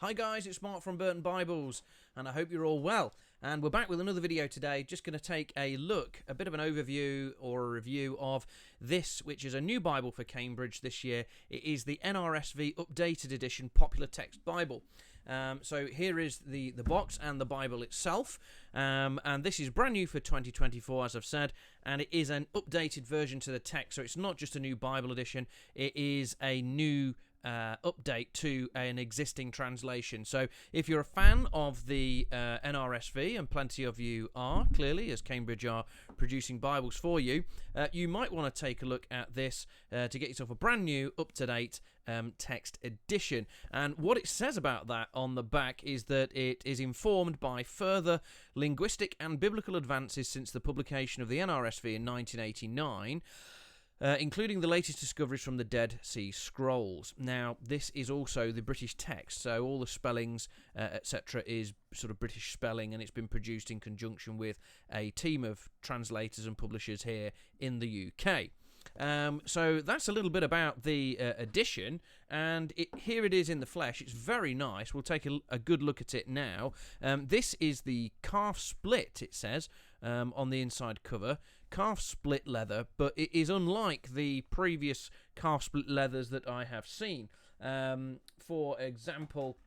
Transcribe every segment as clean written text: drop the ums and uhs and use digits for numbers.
Hi guys, it's Mark from Burton Bibles, and I hope you're all well. And we're back with another video today, just going to take a look, a bit of an overview or a review of this, which is a new Bible for Cambridge this year. It is the NRSV Updated Edition Popular Text Bible. So here is the box and the Bible itself, and this is brand new for 2024, as I've said, and it is an updated version to the text, so it's not just a new Bible edition, it is a new update to an existing translation. So if you're a fan of the NRSV, and plenty of you are, clearly, as Cambridge are producing Bibles for you, you might want to take a look at this to get yourself a brand new, up-to-date text edition. And what it says about that on the back is that it is informed by further linguistic and biblical advances since the publication of the NRSV in 1989, including the latest discoveries from the Dead Sea Scrolls. Now, this is also the British text, so all the spellings, etc., is sort of British spelling, and it's been produced in conjunction with a team of translators and publishers here in the UK. So that's a little bit about the edition, and here it is in the flesh. It's very nice. We'll take a good look at it now. This is the calf split, it says, on the inside cover. Calf split leather, but it is unlike the previous calf split leathers that I have seen. For example,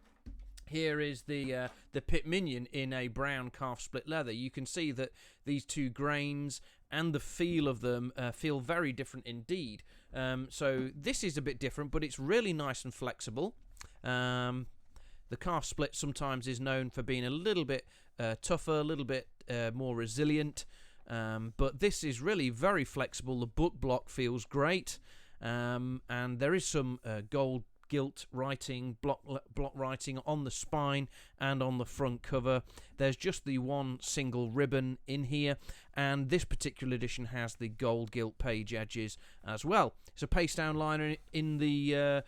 here is the Pit Minion in a brown calf split leather. You can see that these two grains and the feel of them feel very different indeed. So this is a bit different, but it's really nice and flexible. The calf split sometimes is known for being a little bit tougher, a little bit more resilient. But this is really very flexible. The book block feels great, and there is some gold gilt writing, block writing on the spine and on the front cover. There's just the one single ribbon in here, and this particular edition has the gold gilt page edges as well. It's a paste down liner in the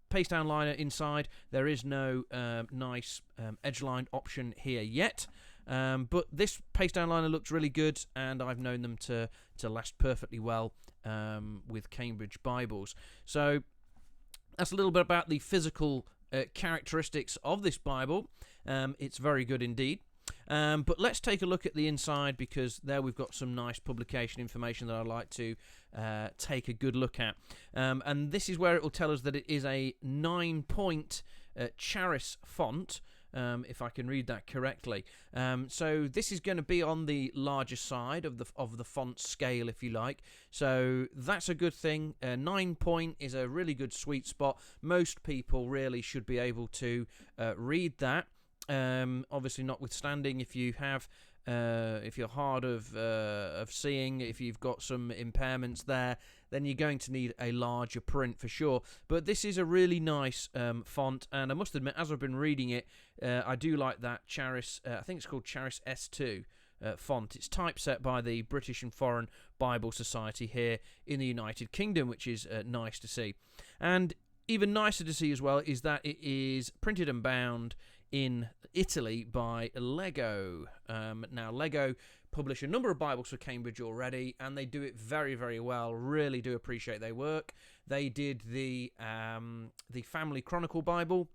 paste down liner inside. There is no nice edge line option here yet. But this paste down liner looks really good, and I've known them to last perfectly well with Cambridge Bibles. So that's a little bit about the physical characteristics of this Bible. It's very good indeed. But let's take a look at the inside, because there we've got some nice publication information that I'd like to take a good look at. And this is where it will tell us that it is a 9-point Charis font. If I can read that correctly. So this is going to be on the larger side of the font scale, if you like. So that's a good thing. 9-point is a really good sweet spot. Most people really should be able to read that. Obviously, notwithstanding, if you have if you're hard of seeing, if you've got some impairments there, then you're going to need a larger print for sure. But this is a really nice font, and I must admit, as I've been reading it, I do like that Charis, I think it's called Charis S2 font. It's typeset by the British and Foreign Bible Society here in the United Kingdom, which is nice to see. And even nicer to see as well is that it is printed and bound in Italy by Lego. Now, Lego publish a number of Bibles for Cambridge already, and they do it very, very well. Really do appreciate their work. They did the Family Chronicle Bible.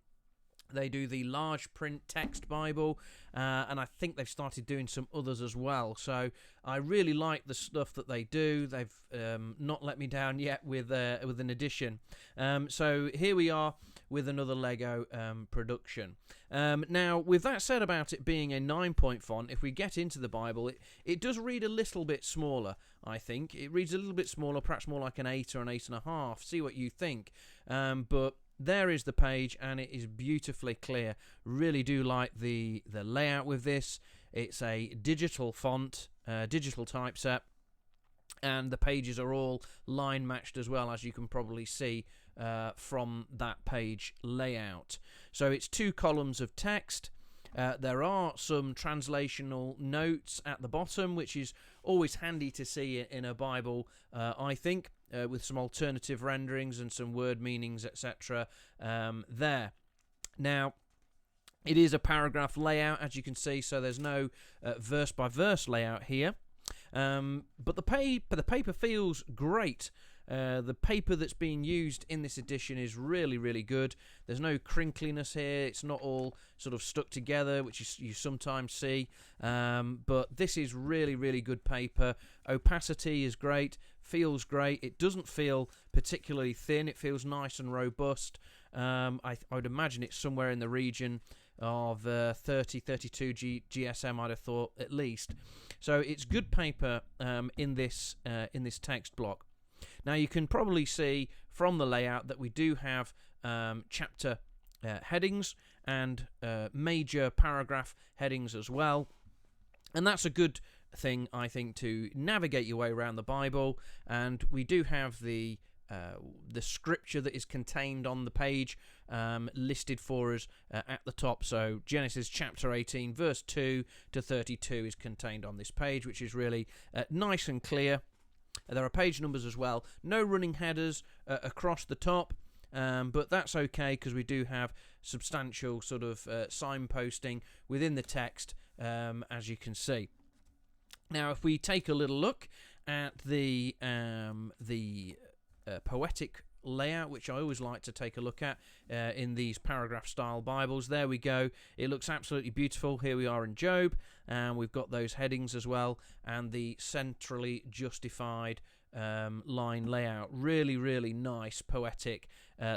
They do the large print text Bible, and I think they've started doing some others as well. So I really like the stuff that they do. They've not let me down yet with an edition. So here we are with another Lego production. Now, with that said about it being a 9-point font, if we get into the Bible, it does read a little bit smaller, I think. It reads a little bit smaller, perhaps more like an 8 or an 8.5. See what you think. But there is the page, and it is beautifully clear. Really do like the layout with this. It's a digital font, digital typeset, and the pages are all line matched as well, as you can probably see from that page layout. So it's 2 columns of text. There are some translational notes at the bottom, which is always handy to see in a Bible, I think, with some alternative renderings and some word meanings, etc. there. Now, it is a paragraph layout, as you can see, so there's no verse-by-verse layout here. But the paper feels great. The paper that's being used in this edition is really, really good. There's no crinkliness here. It's not all sort of stuck together, which you sometimes see. But this is really, really good paper. Opacity is great. Feels great. It doesn't feel particularly thin. It feels nice and robust. I would imagine it's somewhere in the region of 32 GSM, I'd have thought, at least. So it's good paper in this text block. Now you can probably see from the layout that we do have chapter headings and major paragraph headings as well, and that's a good thing, I think, to navigate your way around the Bible. And we do have the scripture that is contained on the page listed for us at the top. So Genesis chapter 18 verse 2 to 32 is contained on this page, which is really nice and clear. There are page numbers as well. No running headers across the top, but that's okay because we do have substantial sort of signposting within the text, as you can see. Now, if we take a little look at the poetic layout, which I always like to take a look at in these paragraph style Bibles, there we go. It looks absolutely beautiful. Here we are in Job, and we've got those headings as well, and the centrally justified line layout. Really, really nice poetic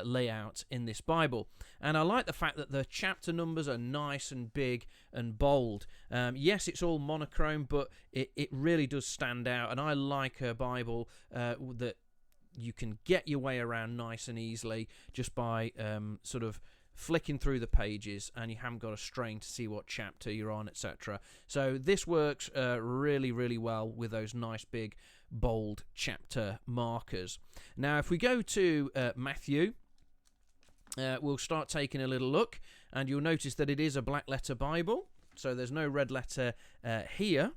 layout in this Bible. And I like the fact that the chapter numbers are nice and big and bold. Yes, it's all monochrome, but it really does stand out, and I like a Bible that you can get your way around nice and easily just by sort of flicking through the pages, and you haven't got to strain to see what chapter you're on, etc. So this works really, really well with those nice big bold chapter markers. Now, if we go to Matthew, we'll start taking a little look, and you'll notice that it is a black letter Bible, so there's no red letter here.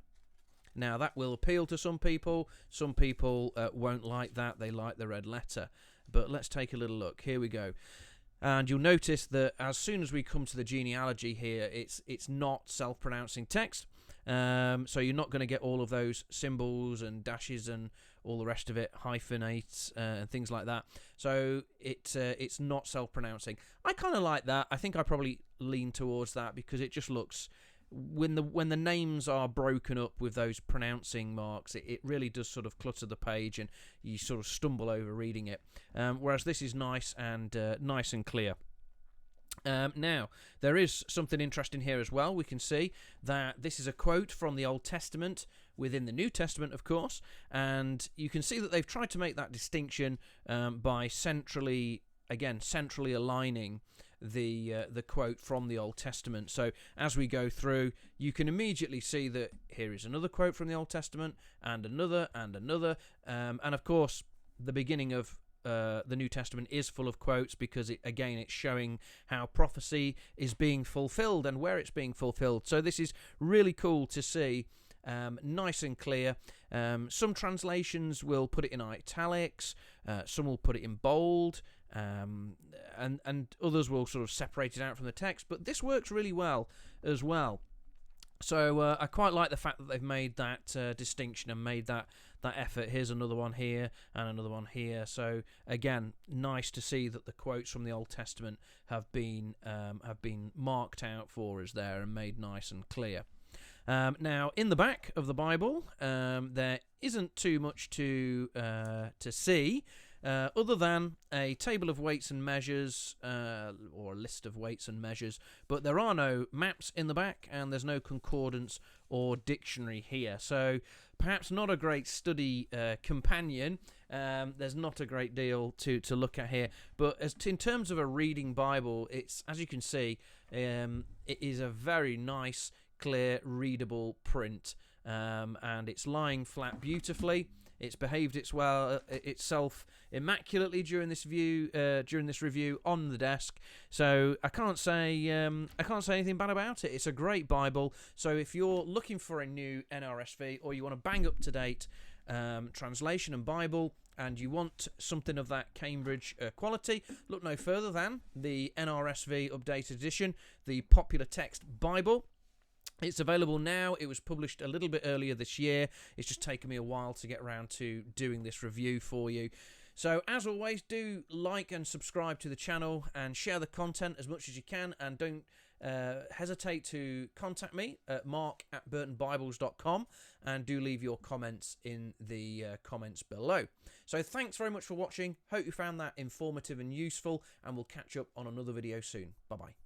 Now, that will appeal to some people. Some people won't like that. They like the red letter. But let's take a little look. Here we go. And you'll notice that as soon as we come to the genealogy here, it's not self-pronouncing text. So you're not going to get all of those symbols and dashes and all the rest of it, hyphenates and things like that. So it's not self-pronouncing. I kind of like that. I think I probably lean towards that because it just looks... When the names are broken up with those pronouncing marks, it really does sort of clutter the page, and you sort of stumble over reading it. Whereas this is nice and clear. Now, there is something interesting here as well. We can see that this is a quote from the Old Testament within the New Testament, of course, and you can see that they've tried to make that distinction by centrally aligning the quote from the Old Testament. So as we go through, you can immediately see that here is another quote from the Old Testament, and another, and of course the beginning of the New Testament is full of quotes because it's showing how prophecy is being fulfilled and where it's being fulfilled. So this is really cool to see. Nice and clear. Some translations will put it in italics, some will put it in bold, and others will sort of separate it out from the text, but this works really well as well. So I quite like the fact that they've made that distinction and made that effort. Here's another one here and another one here. So again, nice to see that the quotes from the Old Testament have been marked out for us there and made nice and clear. Now, in the back of the Bible, there isn't too much to see, other than a table of weights and measures, or a list of weights and measures, but there are no maps in the back, and there's no concordance or dictionary here. So perhaps not a great study companion. There's not a great deal to look at here, but in terms of a reading Bible, it's, as you can see, it is a very nice, clear, readable print, and it's lying flat beautifully. It's behaved itself immaculately during this review on the desk. So I can't say anything bad about it. It's a great Bible. So if you're looking for a new NRSV, or you want a bang up to date translation and Bible, and you want something of that Cambridge quality, look no further than the NRSV Updated Edition, the Popular Text Bible. It's available now. It was published a little bit earlier this year. It's just taken me a while to get around to doing this review for you. So as always, do like and subscribe to the channel and share the content as much as you can, and don't hesitate to contact me at mark@burtonbibles.com, and do leave your comments in the comments below. So thanks very much for watching. Hope you found that informative and useful, and we'll catch up on another video soon. Bye bye.